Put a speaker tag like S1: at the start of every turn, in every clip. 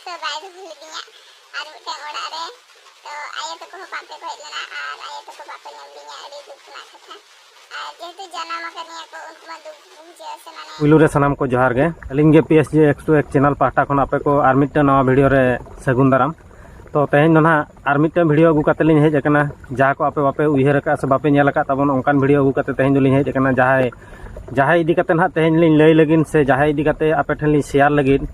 S1: से बाय भूल दिया और मिटे ओड़ा रे तो आये तो को पापे को लेना और आये तो को पापे नेम दिया अड़ी दुख ना कथा जेतु जन्म करनिया को उनको दुख बुझे से माने
S2: पुलू रे सनाम को जोहार गे अलिंग गे पीएसजे X2X चैनल पाटा खन आपे को आर मिटे नवा वीडियो रे सगुन दाराम तो तेहन ना आर मिटे वीडियो अगु काते लिन हेज अकना जहाँ को आपे बापे उयहर का से बापे नेल का तबन ओंकान वीडियो अगु काते तेहन लिन हेज अकना जहाँ इदी काते ना तेहन लिन लय लगिन से जहाँ इदी काते आपे ठन लिन शेयर लगिन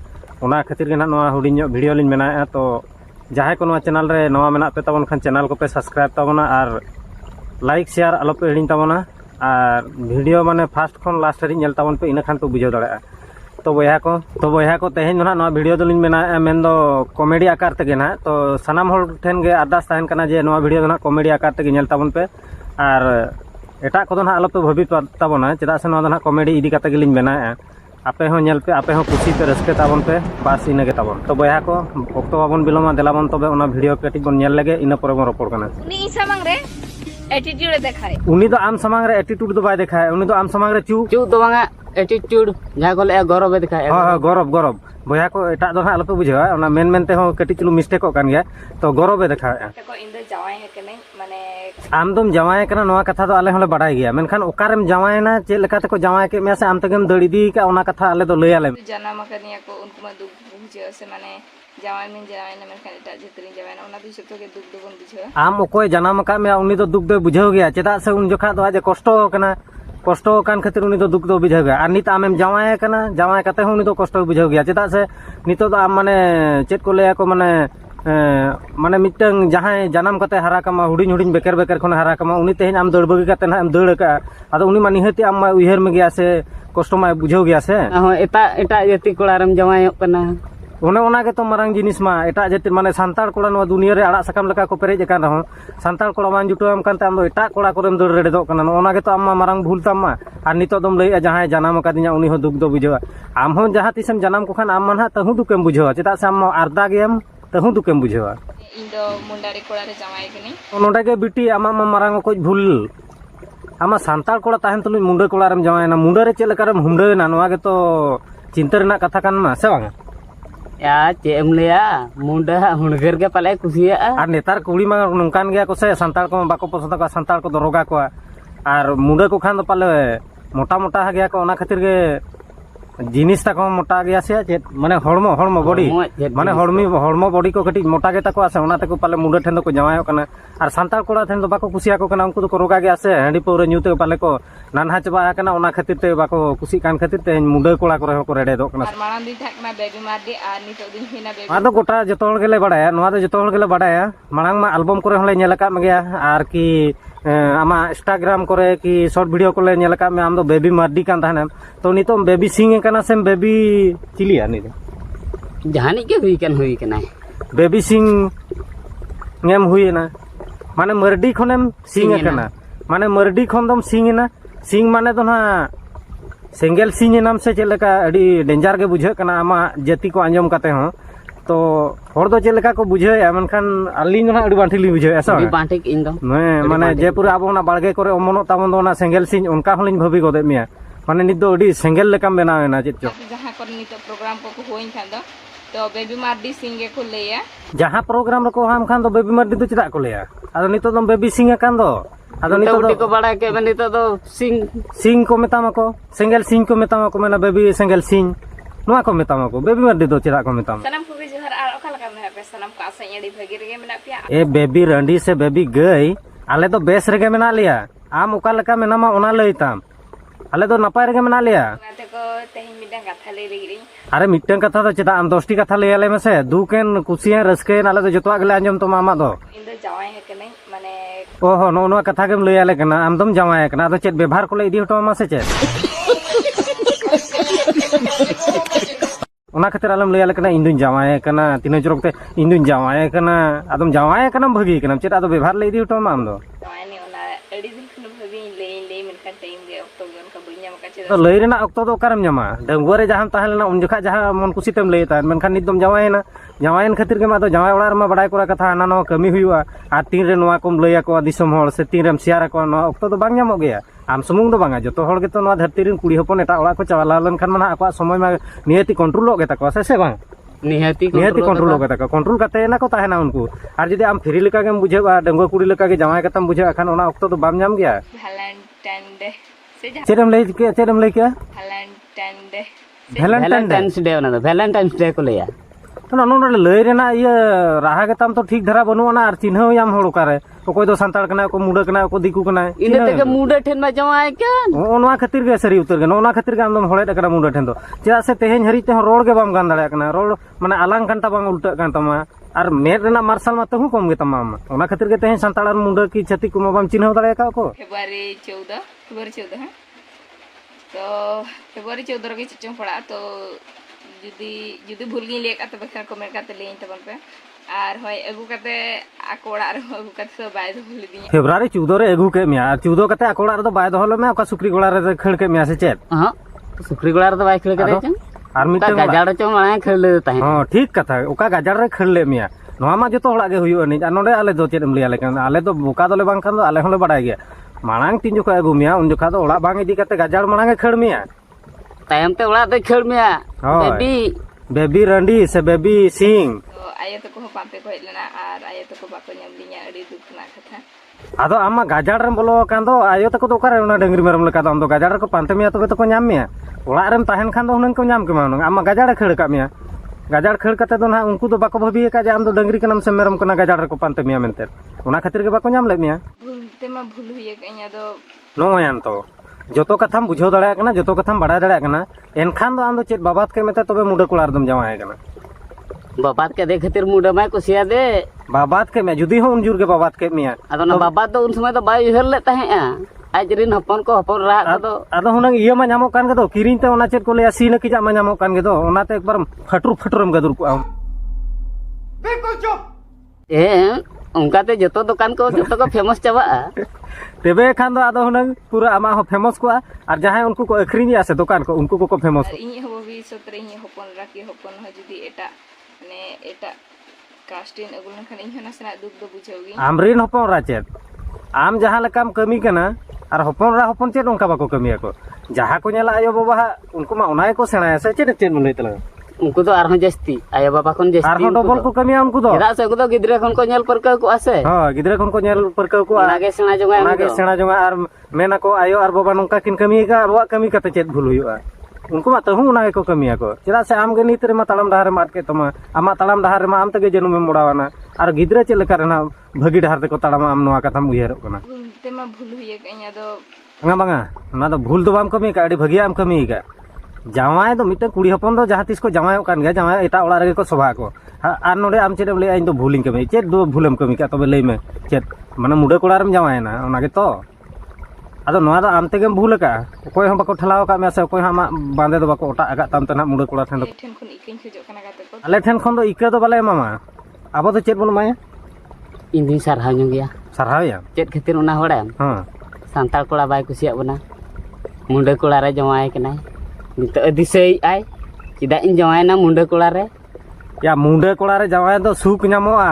S2: ओना खातिर गे ना नवा हुडिन वीडियो लिन मेना तो जहाँ को नवा चैनल रे नवा मेना पे तबन खान चैनल को पे सब्सक्राइब तबना और लाइक शेयर आलो पे हिडिन तबना और वीडियो माने फास्ट खन लास्ट रे नेल तबन पे इना खान तो बुझाव दाड़ा तो बया को तेहन ना नवा वीडियो दोलिन मेना मेन दो कॉमेडी आकार तेगे ना तो सनाम हर ठेन गे अरदास तहन कना जे नवा वीडियो ना कॉमेडी आकार तेगे नेल तबन पे और एटा को ना आलो पे भाबी तबना चेदा से ना कॉमेडी इदी काते गेलिन मेना आपे हो नेल पे आपे हो खुशी पे रस्के ताबन पे बस इनगे ताबन तो बया को ऑक्टो बाबन बिलोमा देलाबन तबे ओना वीडियो कटिक बन नेल लगे इना परे बन रोपड़ कना
S1: उनी सामंग रे एटीट्यूड देखाय
S2: उनी दो आम समांग रे एटीट्यूड दो बाय देखाय उनी दो आम समांग रे चू
S3: दो बांगा एटीट्यूड जहाँ को ले गौरव देखाय
S2: हां गौरव बया को एटा दो आलो पे बुझावा ओना मेन ते हो कटी चलू मिस्टेक को कान गया तो गौरव देखाय
S1: को इन दो जावाय है कने माने
S2: आम तुम जवाय कना नवा कथा तो आले होले बाडाय गया मेनखान ओकारेम जवायना चे लेका ते को जवाय के मेसे आम तगेम दड़ी का ओना कथा आले दो लय आले
S1: जन्म करनिया को उनको मा दुख बुझे से माने जवाय में जवाय ना मेनखान एटा जितरी जवाय ना ओना दिस तो के दुख दो बन बुझे आम
S2: ओकोय जन्म का मे उनी दो दुख दो बुझाव गया चेदा से उन जोखा दो आज कष्ट कना कष्ट कान खातिर उनी दो दुख दो बुझाव गया और नित आमेम जवाय कना जवाय कते हो उनी दो कष्ट बुझाव गया चेदा से नितो दो आम माने चेत को लया को माने माने मिटंग जहां जन्म कते हरा कमा हुडिन हुडिन बेकर खन हरा कमा उनी तेहन आम दौड़ बगी कते ना आम दौड़ का आदो उनी मा निहति आम मा उयहर में गया से कष्ट मा बुझाव गया से
S3: एटा जाति कोड़ारम जवाय कना
S2: ओने ओना के तो मारंग जिनिस मा एटा जाति माने सांतार कोड़ा नवा दुनिया रे आड़ा सकाम लका को पेरेज अकान रहो सांतार कोड़ा मान जुटोम कानते आम दो एटा कोड़ा कोरेम दौड़ रेडो कना ओना के तो आम मा मारंग भूल ताम मा और नितो दम लय जहां जन्म कादिया उनी हो दुख दो बुझावा आम हो जहां तिसम जन्म को खान आम मानहा तहु दुकेम बुझावा चेदा से आम आरदा गेम तहु दुकेम बुझावा
S1: इन दो मुंडारे कोड़ा रे जवाय कनी
S2: तो नोडे के बिटी आमा मा मारंग को भूल आमा सांतार कोड़ा ताहन तुलु मुंडे कोड़ा रेम जवायना मुंडे रे चेल करम हुंडे ना नवा के तो चिंता रेना कथा कान मा से बांगा
S3: या चेम लिया मुंडा हुनगर के पाले कुसिया
S2: और नेतार कुड़ी मा नोंकान गया को से सांतार को बाको पसंद का सांतार को दरोगा को और मुंडे को खान तो पाले मोटा मोटा गया को ओना खातिर के जिनिस तक मोटा गया से माने हड़मो बॉडी माने हड़मो बॉडी को कटी मोटा गेता को आसे ओना तक पाले मुंडे ठेन को जवायो कना और सांतार कोड़ा ठेन तो बाको कुसिया को कना उनको तो रोगा गया से हंडी पौरे न्यूते पाले को नानहा चबा कना ओना खातिर ते बाको कुसी कान खातिर ते मुंडे कोड़ा को को रेडे दो कना
S1: माराम दिन थाकना बेबी मारदी आ नितो दिन हिना बेबी
S2: आदो गोटा जतो हल गेले बाडाया नवा दो जतो हल गेले बाडाया मांग मा एल्बम करे हले नेल का गया और की आमा इंस्टाग्राम करे कि शॉर्ट वीडियो को ले नेल का में आम दो बेबी मारडी कान थानेम तो नितो बेबी सिंग कना सेम बेबी चिलिया नि
S3: जहानी के हुई कना
S2: बेबी सिंग नेम हुई ना माने मरडी खनेम सिंग कना माने मरडी खन दम सिंग ना सिंग माने तो ना सिंगल सिंग नाम से चलेका अडी डेंजर के बुझे कना आमा जाति को आंजम काते हो तो हर दो चलेका को बुझे मनखान अलिंग ना अडी बांठी ली बुझे ऐसा
S3: बांठी इन दो
S2: माने जे पूरा अब ना बाड़गे करे अमनो ताबन दो ना सिंगल सिंग उनका हलिन भबी गोदे मिया माने नित दो अडी सिंगल लेकाम बनावेना चेत चो
S1: जहां कर नित प्रोग्राम को होइन खान तो बेबी मारडी सिंग को लेया
S2: जहां प्रोग्राम को हम खान दो बेबी मारडी तो चदा को लेया आदो नितो दम बेबी सिंग कान दो आदो नितो
S3: को बड़ा के नितो दो
S2: सिंग को मेतामको सिंगल सिंग को मेतामको मेना बेबी सिंगल सिंग नवा को मेतामको बेबी मारडी दो चदा को मेताम
S1: सनम को भी जोहर आ ओका लगा में पे सनम का से एडी भगी रे मेना पिया
S2: ए बेबी रंडी से बेबी गई आले तो बेस रेगे मेना लिया आम ओका लका मेनामा ओना लइताम आले तो नपाय रेगे मेना लिया
S1: गाते को तेहि मिडा कथा ले रे
S2: अरे मिटन कथा तो चेदा आम 10टी कथा ले आले मेसे दुकेन कुसिया रस्के आले तो जतवा गले आंजम तो मामा दो
S1: इन दो जावाय है कने माने
S2: ओहो नो कथा केम लय आले कना आम दम जावाय कना तो चेद व्यवहार को ले इदी हटो मा से चेद ओना खातिर आलम लय आले कना इन दुन जावाय कना तीन जरक ते इन दुन जावाय कना आदम जावाय कना भगी कना चेद आदो व्यवहार ले इदी हटो मा आम दो
S1: जावाय ने ओना एडी दिन खन भगी ले मेनखान टाइम गे ऑक्टो गन का बुइया मका चेद
S2: तो लय रेना ऑक्टो तो ओकारम न्यामा डंगुआ रे जहां ताहेलना उन जखा जहां मन कुसी तेम लय ता मेनखान नित दम जावायना जावायन खातिर के मा तो जावाय ओड़ा रे मा बडाय कोरा कथा हाना नो कमी हुआ आ तीन रे नवा कोम लय को दिसम हol से तीन रेम शेयर को नो ऑक्टो तो बांग न्यामो गया आम सुमुंग दो बांगा जतो हol गेतो नो धरती रिन कुड़ी हपन एटा ओड़ा को चावला लन खान माना आको समय मा नियति कंट्रोल गे ताको से बांग
S3: निहती
S2: निहती कंट्रोल कता को कंट्रोल कते ना को ताहेना उनको और जदि आम फ्री लेका गेम बुझेबा डंगो कुड़ी लेका के जमाय कतम बुझे अखन ओना ऑक्टो तो बाम नाम गया
S4: वैलेंटाइन डे से जहाँ
S2: चेरम ले के चेरम ले के
S4: Valentine day
S2: Valentine day
S3: Valentine's day को लेया
S2: तो नोन लय रेना ये राहा गेताम तो ठीक धरा बनुआ और चिन्ह याम होड़ ओकारे ओकोय दो संताड़ कना को मुंडा कना को दिकू कना
S3: इने तके मुंडा ठेन मा जमाय के
S2: ओनवा खातिर गे सरी उतर गे ओना खातिर गे आमदम होड़े कना मुंडा ठेन दो चेदा से तेहेन हरी ते रोड गे बाम गान दाड़े कना रोड माने आलांग घंटा बांग उल्टा कान तमा और मेर रेना मार्शल मा तहु कम गे तमा ओना खातिर गे तेहेन संताड़ मुंडा की छति को बाम चिन्ह दाड़े का को
S4: फेब्रुआरी 14 है तो फेब्रुआरी 14 ᱨᱮᱜᱮ ᱪᱮᱫ ᱪᱚᱝ ᱯᱟᱲᱟᱜᱼᱟ तो जुदी भूल ᱜᱤᱧ ᱞᱟᱹᱭ ᱠᱟᱜ ᱛᱚᱵᱮ ᱠᱷᱟᱱ ᱠᱚᱢᱮᱱᱴ ᱠᱟᱛᱮ ᱞᱟᱹᱭᱟᱹᱧ ᱛᱟᱵᱚᱱ ᱯᱮ और हय अगू कते आको ओड़ा रे अगू कते बाय दो लिदिया
S2: फेब्रुआरी 14 रे अगू के मिया 14 कते आको ओड़ा रे बाय दो हलो में ओका सुक्री गोड़ा रे खड़ के मिया से चेत
S3: हां सुक्री गोड़ा रे बाय खड़ के चे
S2: और मिटे
S3: गाजाड़ चो माने खड़ ले ताहे
S2: हां ठीक कथा ओका गाजाड़ रे खड़ ले मिया नोवा मा जतो होड़ा गे हुयो नि नोडे आले दो चेत एम लिया लेकिन आले तो बोका दोले बांग खान दो आले होले बडाय गया मांग तीन जोखा अगू मिया उन जोखा दो ओड़ा बांग इदी कते गाजाड़ मांग खड़ मिया
S3: तायम ते ओड़ा दे खड़ मिया
S2: बेबी रंडी से बेबी सिंह
S4: तो आयो तो को पांते को हेलना और आयो तो को बाको ñam लिया अड़ी दुख ना कथा
S2: आदो आमा गाजाड़ रे बोलो कान दो आयो तको तो ओकारे ओना डंगरी मेरम लेका दो आम दो गाजाड़ को पांते मिया तबे तो को ñam मिया ओड़ा रेम ताहेन खान दो हुनन को ñam के मानो आमा गाजाड़ खड़ का मिया गाजाड़ खड़ कते दो ना उनको तो बाको भाबी का जे आम दो डंगरी कनम से मेरम कना गाजाड़ रे को पांते मिया मेनते ओना खातिर के बाको ñam ले मिया
S4: भूलते मा भूल हुई कइया दो
S2: नोयान तो जतो कथाम बुझो दाड़ा कना जतो कथाम बड़ा दाड़ा कना एनखान दो आम दो चेत बाबात के मेते तबे मुडा कोलार दम जमाय कना
S3: बाबात के दे खातिर मुडा माय कुसिया दे
S2: बाबात के में जुदी हो उनजुर के बाबात के मिया
S3: अदो ना बाबात तो उन समय तो बाय उहर ले ताहे आज रिन हपन को हपन रा दो
S2: आदो हुनंग इया मा नामो कान गदो किरिन ते ओना चेत को ले सीन की जा मा नामो कान गदो ओना ते एक बार फटुर फटुरम गदुर को आम
S5: बिल्कुल चुप
S3: ए उनका ते जतो दुकान को जतो को फेमस चाबा
S2: तेबे खान दो आदो हुनंग पूरा आमा हो फेमस को और जहां उनको को अखरिनी आसे दुकान को उनको को फेमस
S4: ᱤᱧ ᱦᱚᱸ ᱵᱷᱚᱵᱤᱥᱥᱚᱛ ᱨᱮ ᱤᱧ ᱦᱚᱯᱚᱱ ᱨᱟᱠᱤ ᱦᱚᱯᱚᱱ ᱦᱚᱸ ᱡᱩᱫᱤ ᱮᱴᱟᱜ ᱢᱟᱱᱮ ᱮᱴᱟᱜ ᱠᱟᱥᱴᱤᱱ ᱟᱹᱜᱩ ᱞᱮᱱᱠᱷᱟᱱ ᱤᱧ ᱦᱚᱸ ᱱᱟᱥᱮᱱᱟᱜ ᱫᱩᱠ ᱫᱚ ᱵᱩᱡᱷᱟᱹᱣ ᱜᱤᱧ
S2: आमरीन हपन रा चेत आम जहां लकाम कमी कना और हपन रा हपन चेत उनका बाको कमिया को जहां को नेला आयो बाबा उनको मा ओनाय को सेणाया से चेत चेत मुलई तला
S3: उनको तो आर जस्ती आयो बाबा कोन जस्ती
S2: आर डबल को कमिया उनको दो
S3: चेदा से उनको तो गिद्रे खन को नेल परका को आसे
S2: हां गिद्रे खन को नेल परका को
S3: आगे सेणा जोगा
S2: आगे सेणा जोगा और मेना को आयो और बाबा नोंका किन कमी का अबवा कमी कते चेत भूल हुआ उनको मा तहु उना को कमिया को चेदा से आम गे नीत रे मा तालम डहार मात के तमा आमा तालम डहार मा आम तगे जनुम मोड़ावाना और गिद्रे चे लेका रेना भगी डहार ते को ताड़ाम आम नोआ कथाम उयहर कना
S4: भूलते मा भूल हुई कइया दो
S2: बांगा बांगा ना तो भूल दो बाम कमी का अड़ी भगिया आम कमी का जावाय दो मिटे कुड़ी हपन दो जहां तिस को जावाय कान गया जावाय एटा ओड़ा रे को सभा को आर नोडे आम चेद ले इन दो भूलिंग कमी चेद दो भूलम कमी का तबे लई में चेद माने मुडे कोड़ा रेम जावाय ना ओना के तो आदो नोआ दो आम तेगेम भूल का कोई हम बाको ठलाव का में से कोई हम बांदे दो बाको ओटा आगा ताम तना मुडे कोड़ा ठन दो
S4: ठेन खन इकिन खजो कना गाते को
S2: आले ठेन खन दो इके दो बाले मामा आबो तो चेद बन माया
S3: इंदिन सारहा नु गया
S2: सरहाया
S3: चेद खातिर उना होड़ा
S2: हां
S3: सांताल कोड़ा बाय कुसिया बना मुंडे कोड़ा रे जमाय कना नित दिसई आय चिदा इन जमाय ना मुंडे कोड़ा रे
S2: या मुंडे कोड़ा रे जावाय दो सुख नामोआ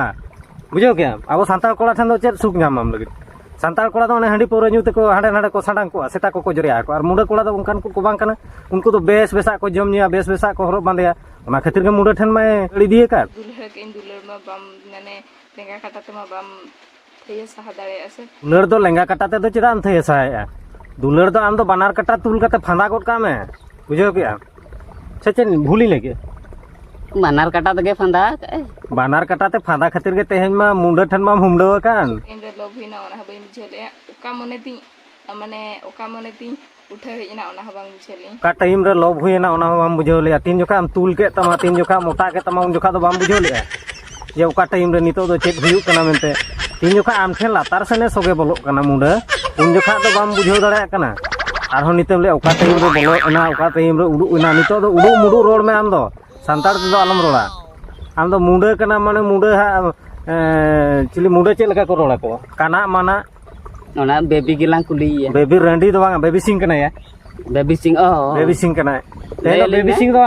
S2: बुझो क्या अब सांताल कोड़ा ठन दो चेद सुख नाम लगे सांताल कोड़ा दो हंडी पौरा न्यू तको हाडे नाडे को साडांग को सेटा को जरिया को और मुंडे कोड़ा दो उनकान को बांग कना उनको तो बेस बेसा को जम निया बेस बेसा को हरो बांदेया ओना खातिर के मुंडे ठन में अड़ी दिए का
S4: दुल्हर के दुल्हर मा बम माने लेंगा काटा तमा बम थैया सहा दाड़े आसे
S2: दुलर दो लेंगा कटा ते दो चिदा अंत हेसाया दुलर दो आम दो बनार कटा तुल कते फांदा गोट का में बुझो क्या सचन भूली लेके
S3: मानार काटा तगे फंदा
S2: बानार कटा ते फांदा खातिर के तेहन मा मुंडे ठन मा हुमडो कान
S4: इन रे लोभ हिना ओना हबई बुझले ओका मने ती माने ओका मने ती उठे हिना ओना हबांग बुझले
S2: का टाइम रे लोभ हुएना ओना हम बुझो ले तीन जोखा हम तुल के तमा तीन जोखा मोटा के तमा उन जोखा दो बाम बुझो ले जे ओका टाइम रे नितो दो चेक हुयु कना मेनते तीन जोखा आम ठेन लातार सने सोगे बोलो कना मुंडे उन जोखा दो बाम बुझो दाड़ा कना आरो नितम ले ओका टाइम रे बोलो एना ओका टाइम रे उडु इना नितो दो उडु मुडु रोड में आम दो संताड़ दो आलम रोड़ा आम दो मुंडे कना माने मुंडे हा चिली मुंडे चेक लगा को रोड़ा को काना माना
S3: ओना बेबी गिलांग कुली
S2: बेबी रंडी दो बांगा बेबी सिंह कना या
S3: बेबी सिंह ओ
S2: बेबी सिंह कना ते बेबी सिंह दो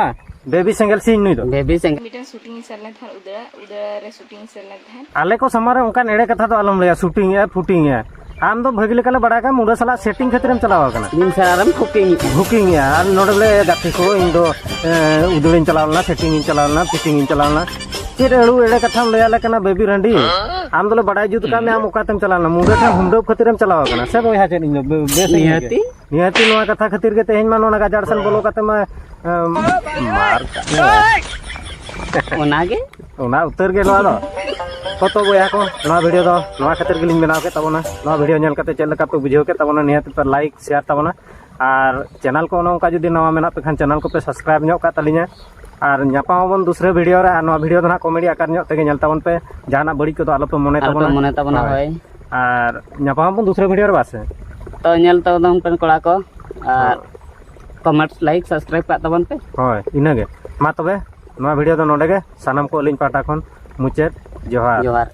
S2: बेबी सिंगल सिंह नुई दो
S3: बेबी सिंह
S4: मिटन शूटिंग सरले थान उदरा रे शूटिंग सरले थान
S2: आले को समारे उनका नेड़े कथा तो आलम ले शूटिंग है फुटिंग है आम दो भगी लेका ले बड़ा का मुंडा साला सेटिंग खातिर चलाव कना
S3: दिन साराम कुकिंग
S2: बुकिंग या और नोडले गाती को इन दो उदुलिन चलावना सेटिंग इन चलावना फिटिंग इन चलावना चेर एड़ू एड़े कथाम लया कना बेबी रंडी आम दोले बड़ा जुत का में आम ओकातेम चलावना मुंडा ठा हुंडो खातिर चलाव कना से बोया चेन इन बेस
S3: निहाती
S2: निहाती नोआ कथा खातिर के तेहेन मा नोना गाजार सन बोलो कते मा मार
S3: ओनागे
S2: ओना उतर गे नोआ दो कतो बोया को नोआ वीडियो दो नोआ खातिर गिलिन बनाव के तबना नोआ वीडियो नेल कते चेल लका पे बुझेव के तबना निहाती पर लाइक शेयर तबना और चैनल को नोका जुदी नवा मेना पे खान चैनल को पे सब्सक्राइब ᱧᱚᱜ का तलिना और ᱧᱟᱯᱟᱢ दूसरे वीडियो रे नोआ वीडियो दो ना कॉमेडी आकार ᱧᱚᱜ तेगे नेल तबन पे जहाना बड़ी को तो आलो पे मने तबना
S3: होय
S2: और ᱧᱟᱯᱟᱢ दूसरे वीडियो रे बासे
S3: तो नेल तबन पे कोड़ा को और कमेंट लाइक सब्सक्राइब का तबन पे
S2: होय इनागे मा तबे नोआ वीडियो दो नोडे गे सानाम को लिंक पाटा खन मुचेत जोहार
S3: जोहार